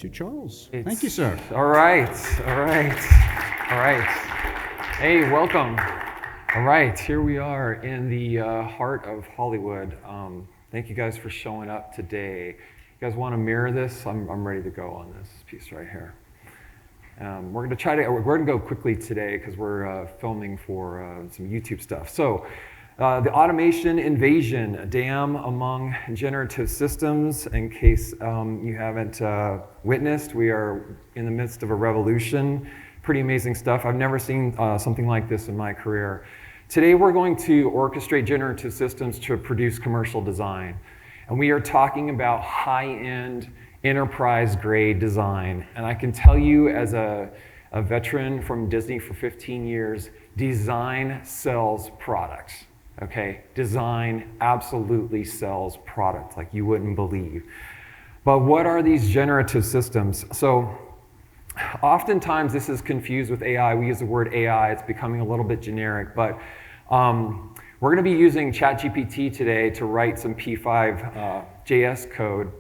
to Charles. Thank you, sir. All right. Hey, welcome. All right, here we are in the heart of Hollywood. Thank you guys for showing up today. You guys want to mirror this? I'm ready to go on this piece right here. We're gonna go quickly today because we're filming for some YouTube stuff. So, the automation invasion, a dam among generative systems. In case you haven't witnessed, we are in the midst of a revolution. Pretty amazing stuff. I've never seen something like this in my career. Today we're going to orchestrate generative systems to produce commercial design. And we are talking about high-end, enterprise-grade design. And I can tell you as a veteran from Disney for 15 years, design sells products, okay? Design absolutely sells product like you wouldn't believe. But what are these generative systems? So oftentimes this is confused with AI. We use the word AI, it's becoming a little bit generic, but we're gonna be using ChatGPT today to write some P5 JS code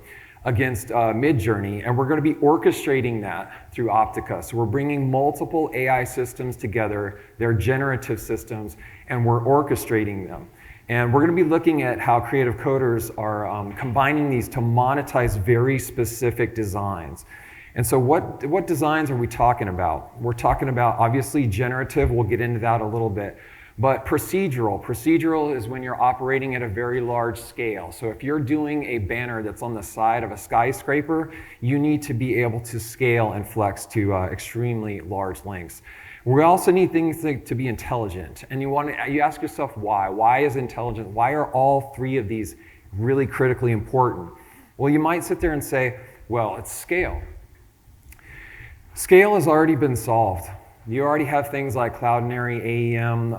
against Midjourney, and we're gonna be orchestrating that through Optica. So we're bringing multiple AI systems together, they're generative systems, and we're orchestrating them. And we're gonna be looking at how creative coders are combining these to monetize very specific designs. And so what designs are we talking about? We're talking about, obviously, generative. We'll get into that a little bit. But procedural. Procedural is when you're operating at a very large scale. So if you're doing a banner that's on the side of a skyscraper, you need to be able to scale and flex to extremely large lengths. We also need things to be intelligent. And you ask yourself why. Why is intelligent? Why are all three of these really critically important? Well, you might sit there and say, well, it's scale. Scale has already been solved. You already have things like Cloudinary, AEM,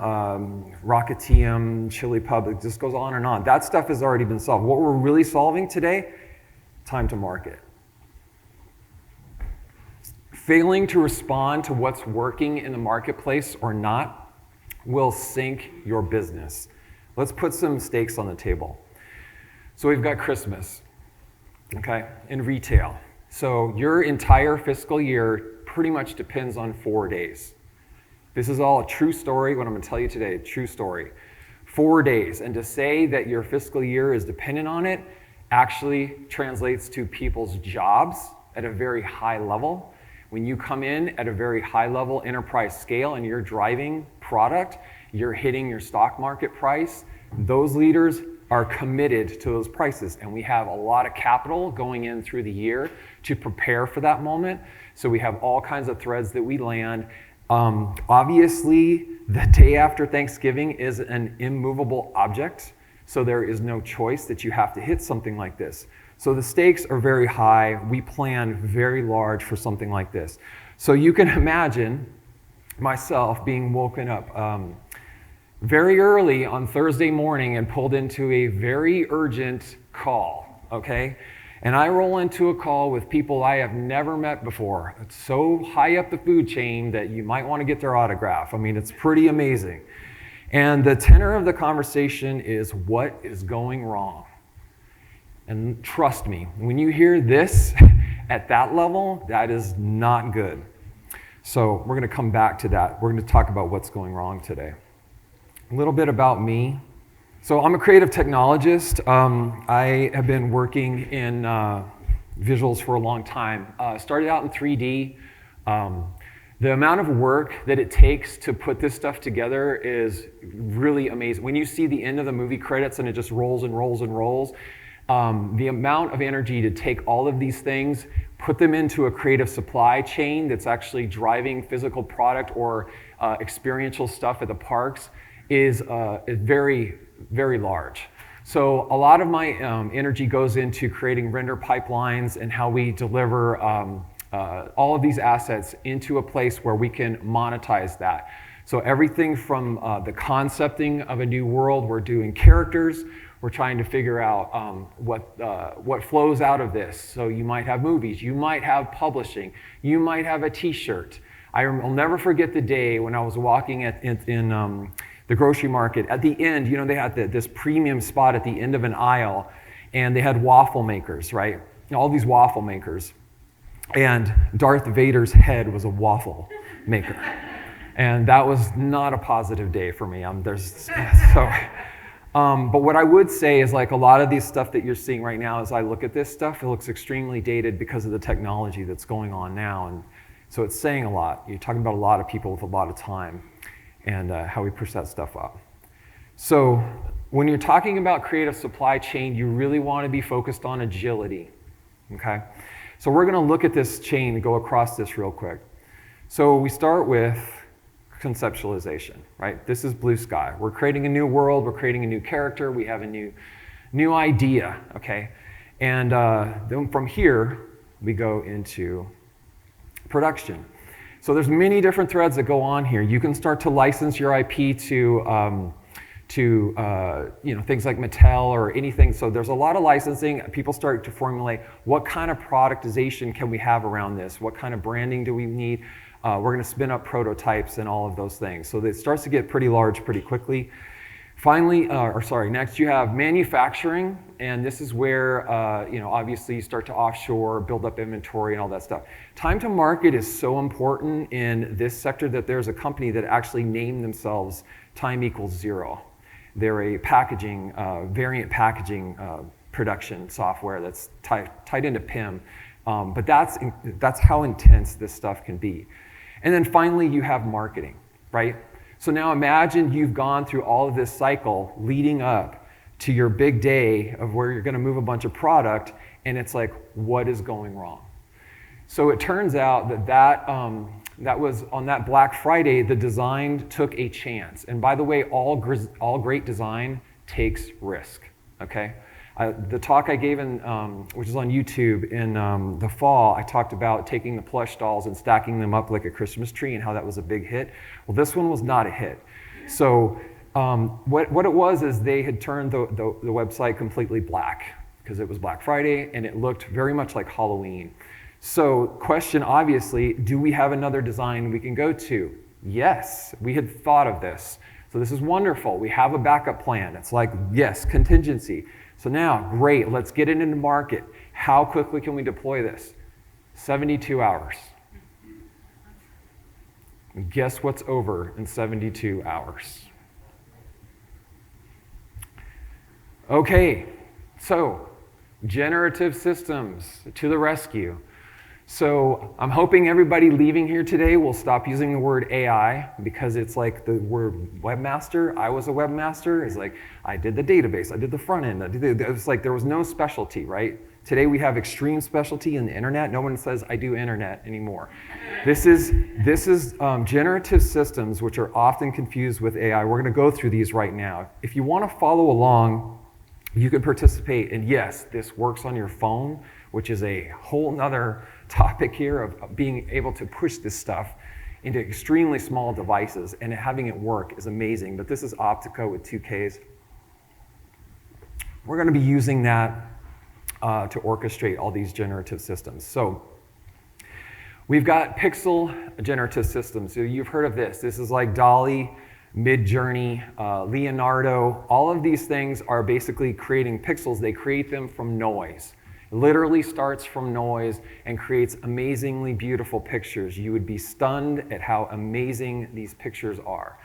Rocketium, Chili Pub, it just goes on and on. That stuff has already been solved. What we're really solving today, time to market. Failing to respond to what's working in the marketplace or not will sink your business. Let's put some stakes on the table. So we've got Christmas, okay, in retail. So your entire fiscal year pretty much depends on 4 days. This is all a true story, what I'm gonna tell you today, true story. 4 days, and to say that your fiscal year is dependent on it actually translates to people's jobs at a very high level. When you come in at a very high level enterprise scale and you're driving product, you're hitting your stock market price, those leaders are committed to those prices. And we have a lot of capital going in through the year to prepare for that moment. So we have all kinds of threads that we land. Obviously, the day after Thanksgiving is an immovable object. So there is no choice that you have to hit something like this. So the stakes are very high. We plan very large for something like this. So you can imagine myself being woken up very early on Thursday morning and pulled into a very urgent call, okay? And I roll into a call with people I have never met before. It's so high up the food chain that you might want to get their autograph. I mean, it's pretty amazing. And the tenor of the conversation is, what is going wrong? And trust me, when you hear this at that level, that is not good. So we're gonna come back to that. We're gonna talk about what's going wrong today. A little bit about me. So I'm a creative technologist. I have been working in visuals for a long time. Started out in 3D. The amount of work that it takes to put this stuff together is really amazing. When you see the end of the movie credits and it just rolls and rolls and rolls, the amount of energy to take all of these things, put them into a creative supply chain that's actually driving physical product or experiential stuff at the parks is very, very large. So a lot of my energy goes into creating render pipelines and how we deliver all of these assets into a place where we can monetize that. So everything from the concepting of a new world, we're doing characters, we're trying to figure out what flows out of this. So you might have movies, you might have publishing, you might have a t-shirt. I'll never forget the day when I was walking in the grocery market. At the end, you know, they had this premium spot at the end of an aisle, and they had waffle makers, right? All these waffle makers. and Darth Vader's head was a waffle maker. And that was not a positive day for me. But what I would say is like a lot of these stuff that you're seeing right now, as I look at this stuff, it looks extremely dated because of the technology that's going on now. And so it's saying a lot. You're talking about a lot of people with a lot of time and how we push that stuff up. So when you're talking about creative supply chain, you really want to be focused on agility, okay? So we're going to look at this chain and go across this real quick. So we start with conceptualization, right? This is blue sky. We're creating a new world. We're creating a new character. We have a new idea, okay? And then from here, we go into production. So there's many different threads that go on here. You can start to license your IP to things like Mattel or anything. So there's a lot of licensing. People start to formulate what kind of productization can we have around this? What kind of branding do we need? We're going to spin up prototypes and all of those things. So it starts to get pretty large pretty quickly. Finally, next you have manufacturing, and this is where, obviously you start to offshore, build up inventory and all that stuff. Time to market is so important in this sector that there's a company that actually named themselves Time Equals Zero. They're a packaging, variant packaging production software that's tied into PIM. But that's how intense this stuff can be. And then finally, you have marketing, right? So now imagine you've gone through all of this cycle leading up to your big day of where you're going to move a bunch of product, and it's like, what is going wrong? So it turns out that was on that Black Friday, the design took a chance. And by the way, all great design takes risk, okay? The talk I gave which is on YouTube in the fall, I talked about taking the plush dolls and stacking them up like a Christmas tree and how that was a big hit. Well, this one was not a hit. So what it was is they had turned the website completely black because it was Black Friday and it looked very much like Halloween. So question, obviously, do we have another design we can go to? Yes, we had thought of this. So this is wonderful. We have a backup plan. It's like, yes, contingency. So now, great, let's get it into market. How quickly can we deploy this? 72 hours. And guess what's over in 72 hours? Okay, so generative systems to the rescue. So I'm hoping everybody leaving here today will stop using the word AI because it's like the word webmaster. I was a webmaster. It's like I did the database, I did the front end. It's like there was no specialty, right? Today we have extreme specialty in the internet. No one says I do internet anymore. This is generative systems, which are often confused with AI. We're going to go through these right now. If you want to follow along, you can participate. And yes, this works on your phone, which is a whole nother topic here of being able to push this stuff into extremely small devices and having it work is amazing. But this is Optica with 2Ks. We're going to be using that to orchestrate all these generative systems. So we've got pixel generative systems. So you've heard of this. This is like DALL-E, Midjourney, Leonardo. All of these things are basically creating pixels. They create them from noise. It literally starts from noise and creates amazingly beautiful pictures. You would be stunned at how amazing these pictures are.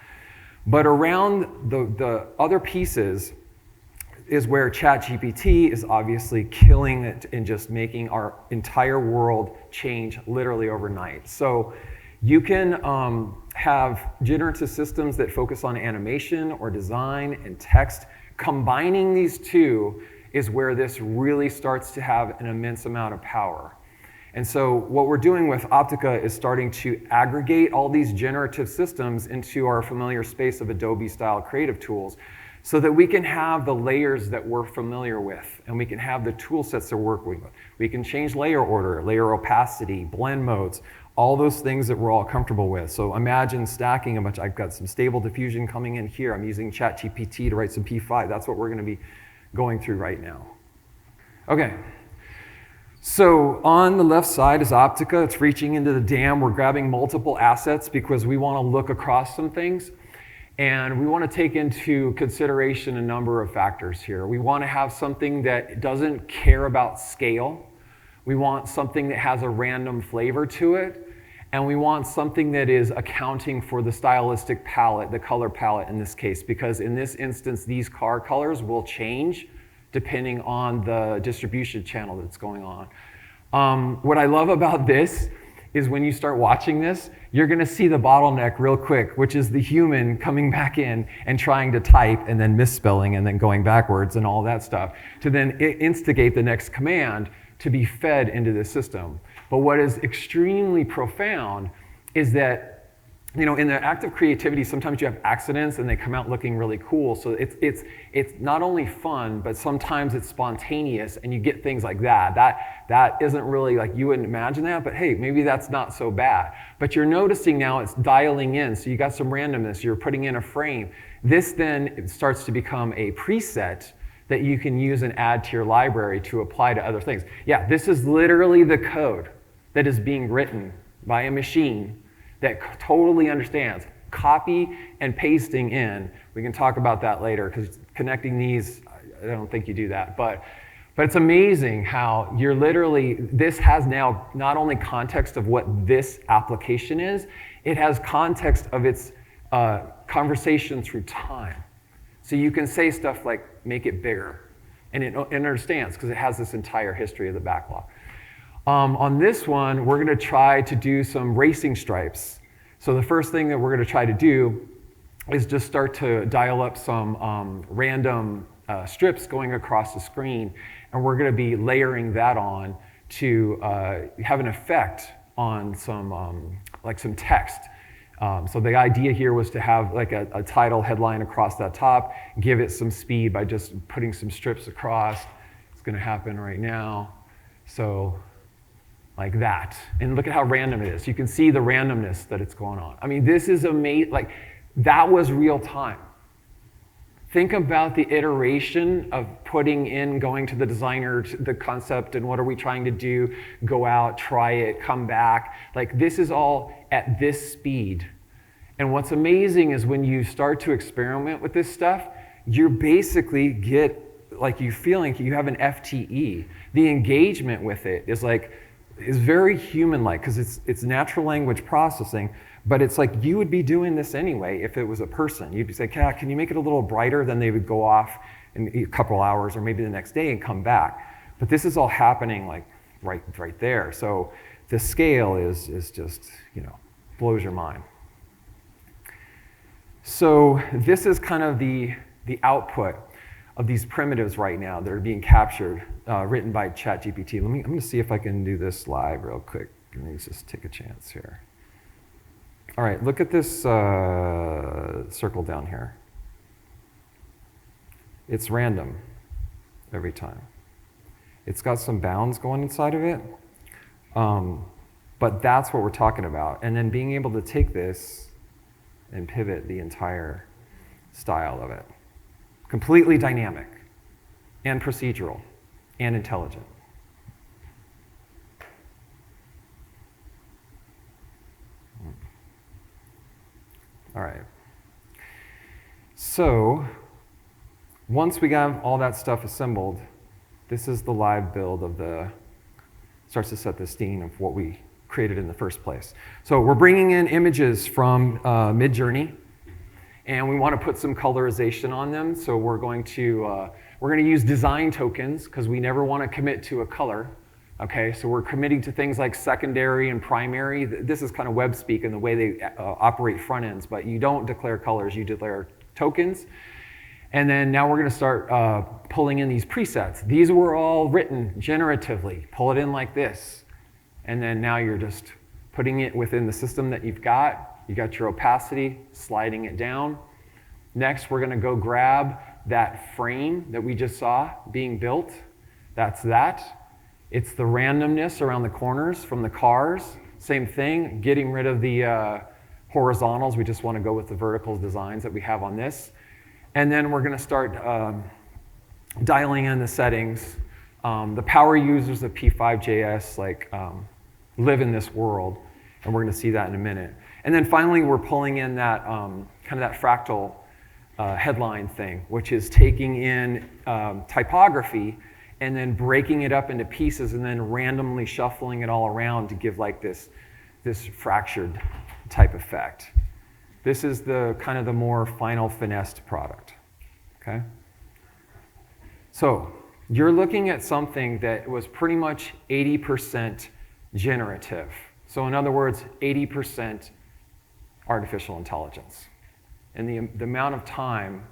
But around the other pieces is where ChatGPT is obviously killing it and just making our entire world change literally overnight. So you can have generative systems that focus on animation or design and text. Combining these two is where this really starts to have an immense amount of power. And so what we're doing with Optica is starting to aggregate all these generative systems into our familiar space of Adobe-style creative tools so that we can have the layers that we're familiar with and we can have the tool sets that we're working with. We can change layer order, layer opacity, blend modes, all those things that we're all comfortable with. So imagine stacking a bunch. I've got some stable diffusion coming in here. I'm using ChatGPT to write some P5. That's what we're going to be going through right now. Okay, so on the left side is Optica. It's reaching into the dam. We're grabbing multiple assets because we want to look across some things. And we want to take into consideration a number of factors here. We want to have something that doesn't care about scale. We want something that has a random flavor to it. And we want something that is accounting for the stylistic palette, the color palette in this case, because in this instance, these car colors will change depending on the distribution channel that's going on. What I love about this is when you start watching this, you're gonna see the bottleneck real quick, which is the human coming back in and trying to type and then misspelling and then going backwards and all that stuff to then instigate the next command to be fed into the system. But what is extremely profound is that, you know, in the act of creativity, sometimes you have accidents and they come out looking really cool. So it's not only fun, but sometimes it's spontaneous and you get things like that. That isn't really like, you wouldn't imagine that, but hey, maybe that's not so bad. But you're noticing now it's dialing in. So you got some randomness, you're putting in a frame. This then starts to become a preset that you can use and add to your library to apply to other things. Yeah, this is literally the code that is being written by a machine that totally understands. Copy and pasting in. We can talk about that later because connecting these, I don't think you do that. But it's amazing how you're literally, this has now not only context of what this application is, it has context of its conversation through time. So you can say stuff like, make it bigger. And it understands because it has this entire history of the backlog. On this one, we're gonna try to do some racing stripes. So the first thing that we're gonna try to do is just start to dial up some random strips going across the screen, and we're gonna be layering that on to have an effect on some, like some text. So the idea here was to have like a title headline across that top, give it some speed by just putting some strips across. It's gonna happen right now. So like that. And look at how random it is. You can see the randomness that it's going on. I mean, this is amazing. Like, that was real time. Think about the iteration of putting in, going to the designer, the concept, and what are we trying to do, go out, try it, come back. Like, this is all at this speed. And what's amazing is when you start to experiment with this stuff, you basically get, like, you feel like you have an FTE. The engagement with it is like, is very human-like because it's natural language processing, but it's like you would be doing this anyway if it was a person. You'd be like, yeah, can you make it a little brighter? Then they would go off in a couple hours or maybe the next day and come back. But this is all happening like right there. So the scale is just, you know, blows your mind. So this is kind of the output of these primitives right now that are being captured, written by ChatGPT. I'm gonna see if I can do this live real quick. Let me just take a chance here. All right, look at this circle down here. It's random every time. It's got some bounds going inside of it, but that's what we're talking about. And then being able to take this and pivot the entire style of it. Completely dynamic and procedural and intelligent. All right. So once we have all that stuff assembled, this is the live build of starts to set the scene of what we created in the first place. So we're bringing in images from Midjourney, and we want to put some colorization on them. So we're going to use design tokens because we never want to commit to a color. Okay, so we're committing to things like secondary and primary. This is kind of web speak in the way they operate front ends, but you don't declare colors, you declare tokens. And then now we're going to start pulling in these presets. These were all written generatively. Pull it in like this. And then now you're just putting it within the system that you've got. You got your opacity, sliding it down. Next, we're going to go grab that frame that we just saw being built. That's that. It's the randomness around the corners from the cars. Same thing, getting rid of the horizontals. We just want to go with the vertical designs that we have on this. And then we're going to start dialing in the settings. The power users of P5.js live in this world, and we're going to see that in a minute. And then finally, we're pulling in that kind of that fractal headline thing, which is taking in typography and then breaking it up into pieces and then randomly shuffling it all around to give like this fractured type effect. This is the kind of the more final finessed product, okay? So you're looking at something that was pretty much 80% generative. So in other words, 80% artificial intelligence. And the amount of time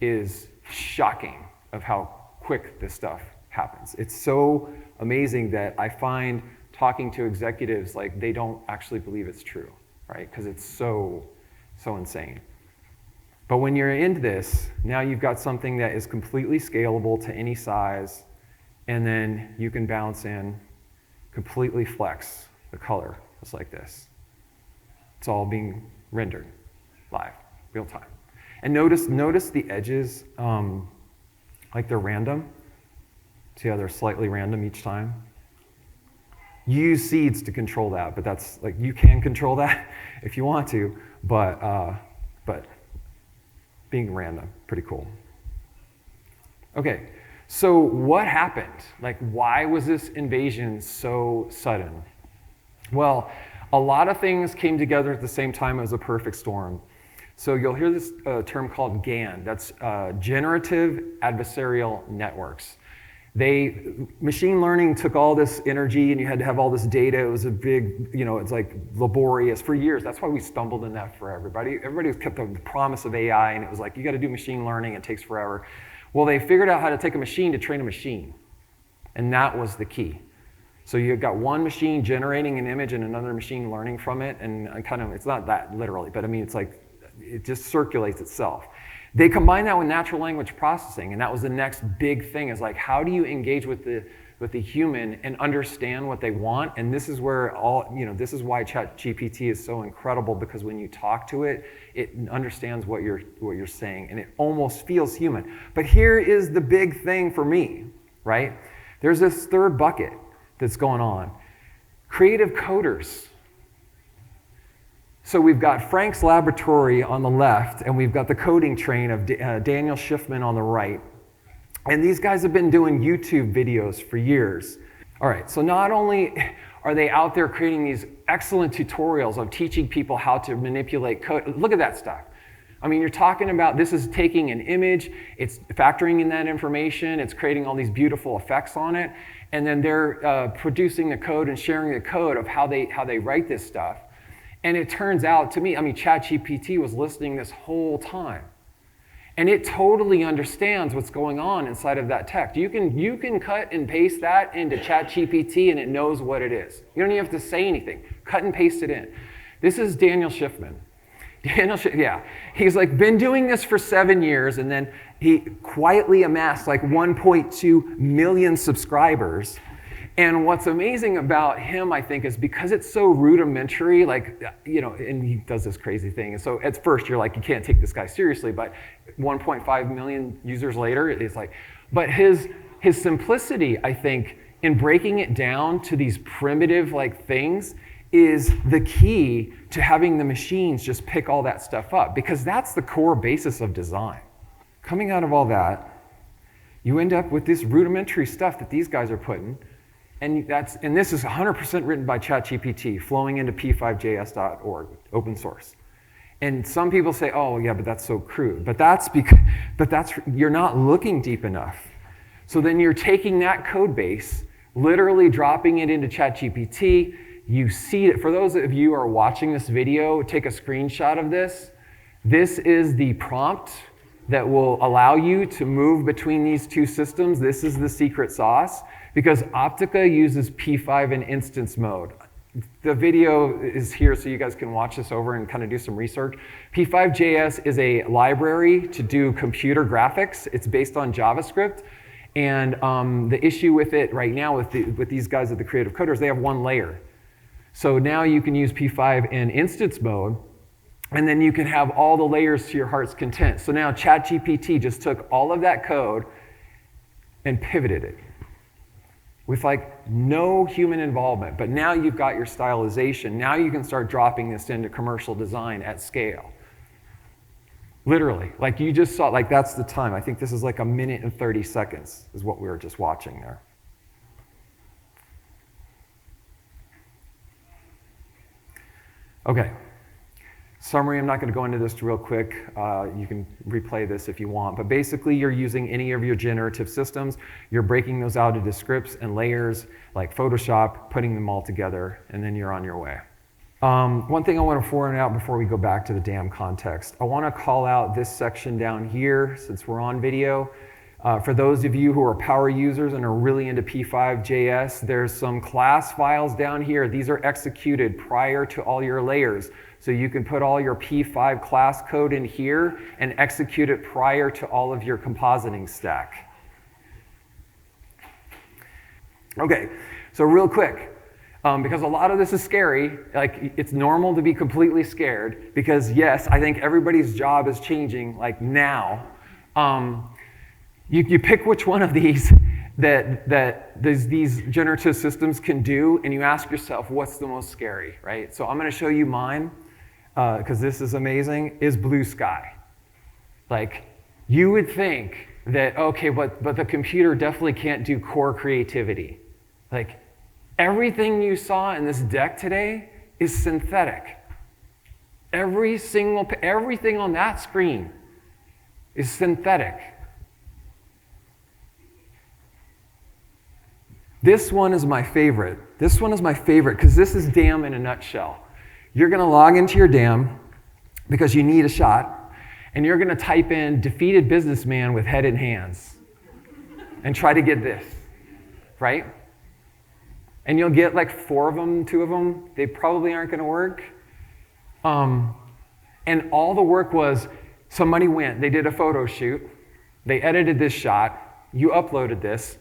is shocking of how quick this stuff happens. It's so amazing that I find talking to executives, like they don't actually believe it's true, right? Because it's so insane. But when you're into this, now you've got something that is completely scalable to any size, and then you can bounce in, completely flex the color, just like this. It's all being rendered live, real time. And notice the edges, like they're random. See how they're slightly random each time? You use seeds to control that, but that's like, you can control that if you want to, but being random, pretty cool. Okay, so what happened? Like, why was this invasion so sudden? Well, a lot of things came together at the same time as a perfect storm. So you'll hear this term called GAN, that's Generative Adversarial Networks. Machine learning took all this energy and you had to have all this data. It was a big, it's like laborious for years. That's why we stumbled in that forever. Everybody kept the promise of AI, and it was like, you got to do machine learning, it takes forever. Well, they figured out how to take a machine to train a machine, and that was the key. So you've got one machine generating an image and another machine learning from it, and it's not that literally, but I mean, it's like, it just circulates itself. They combined that with natural language processing, and that was the next big thing, is like, how do you engage with the human and understand what they want? And this is where this is why ChatGPT is so incredible, because when you talk to it, it understands what you're saying, and it almost feels human. But here is the big thing for me, right? There's this third bucket that's going on. Creative coders. So we've got Frank's Laboratory on the left, and we've got the coding train of Daniel Schiffman on the right. And these guys have been doing YouTube videos for years. All right, so not only are they out there creating these excellent tutorials of teaching people how to manipulate code. Look at that stuff. I mean, you're talking about, this is taking an image, it's factoring in that information, it's creating all these beautiful effects on it, and then they're producing the code and sharing the code of how they write this stuff. And it turns out to me, I mean, ChatGPT was listening this whole time. And it totally understands what's going on inside of that text. You can cut and paste that into ChatGPT and it knows what it is. You don't even have to say anything. Cut and paste it in. This is Daniel Schiffman. He's like been doing this for 7 years, and then he quietly amassed like 1.2 million subscribers. And what's amazing about him, I think, is because it's so rudimentary, and he does this crazy thing. And so at first you're like, you can't take this guy seriously, but 1.5 million users later, it's like, but his simplicity, I think, in breaking it down to these primitive things is the key to having the machines just pick all that stuff up, because that's the core basis of design. Coming out of all that, you end up with this rudimentary stuff that these guys are putting. And this is 100% written by ChatGPT, flowing into p5js.org, open source. And some people say, oh yeah, but that's so crude. But you're not looking deep enough. So then you're taking that code base, literally dropping it into ChatGPT. You see it. For those of you who are watching this video, take a screenshot of this. This is the prompt that will allow you to move between these two systems. This is the secret sauce, because Optica uses P5 in instance mode. The video is here so you guys can watch this over and kind of do some research. P5.js is a library to do computer graphics. It's based on JavaScript. And the issue with it right now with these guys at the Creative Coders, they have one layer. So now you can use P5 in instance mode, and then you can have all the layers to your heart's content. So now ChatGPT just took all of that code and pivoted it with no human involvement. But now you've got your stylization. Now you can start dropping this into commercial design at scale. Literally, like you just saw, like that's the time. I think this is like 1 minute and 30 seconds is what we were just watching there. Okay, summary, I'm not going to go into this real quick. You can replay this if you want. But basically, you're using any of your generative systems. You're breaking those out into scripts and layers like Photoshop, putting them all together, and then you're on your way. One thing I want to point out before we go back to the damn context, I want to call out this section down here since we're on video. For those of you who are power users and are really into P5.js, there's some class files down here. These are executed prior to all your layers. So you can put all your P5 class code in here and execute it prior to all of your compositing stack. Okay, so real quick, because a lot of this is scary, like it's normal to be completely scared because yes, I think everybody's job is changing like now. You pick which one of these that these generative systems can do, and you ask yourself, what's the most scary, right? So I'm going to show you mine, because this is amazing, is blue sky. Like, you would think that, okay, but the computer definitely can't do core creativity. Like, everything you saw in this deck today is synthetic. Everything on that screen is synthetic. This one is my favorite. This one is my favorite because this is DAM in a nutshell. You're going to log into your DAM because you need a shot, and you're going to type in defeated businessman with head and hands and try to get this, right? And you'll get like 4 of them, 2 of them. They probably aren't going to work. And all the work was somebody went, they did a photo shoot, they edited this shot, you uploaded this.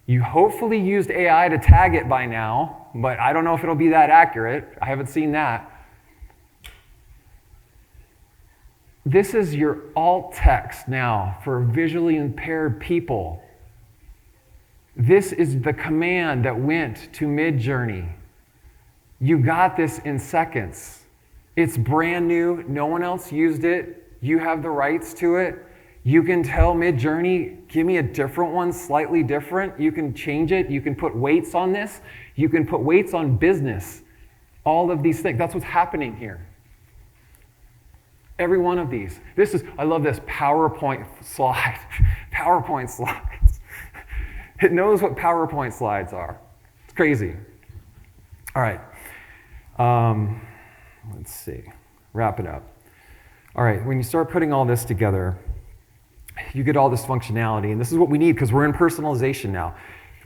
You hopefully used AI to tag it by now, but I don't know if it'll be that accurate. I haven't seen that. This is your alt text now for visually impaired people. This is the command that went to Midjourney. You got this in seconds. It's brand new. No one else used it. You have the rights to it. You can tell Midjourney, give me a different one, slightly different. You can change it. You can put weights on this. You can put weights on business. All of these things. That's what's happening here. Every one of these. This is, I love this PowerPoint slide. PowerPoint slides. It knows what PowerPoint slides are. It's crazy. All right. Let's see. Wrap it up. All right. When you start putting all this together, you get all this functionality, and this is what we need because we're in personalization now.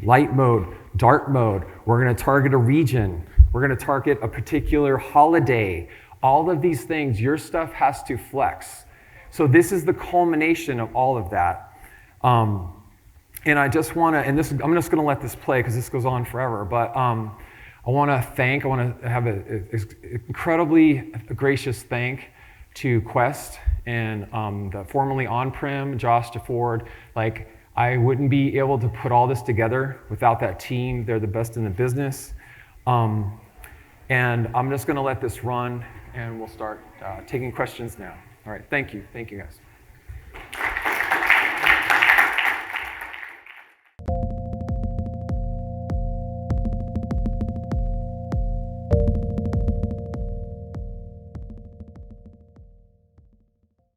Light mode, dark mode, we're going to target a region, we're going to target a particular holiday. All of these things, your stuff has to flex. So this is the culmination of all of that. And I just want to, and this, I'm just going to let this play because this goes on forever, but I want to have an incredibly gracious thank to Quest and the formerly on-prem, Josh DeFord. Like, I wouldn't be able to put all this together without that team. They're the best in the business. And I'm just going to let this run, and we'll start taking questions now. All right, thank you. Thank you, guys.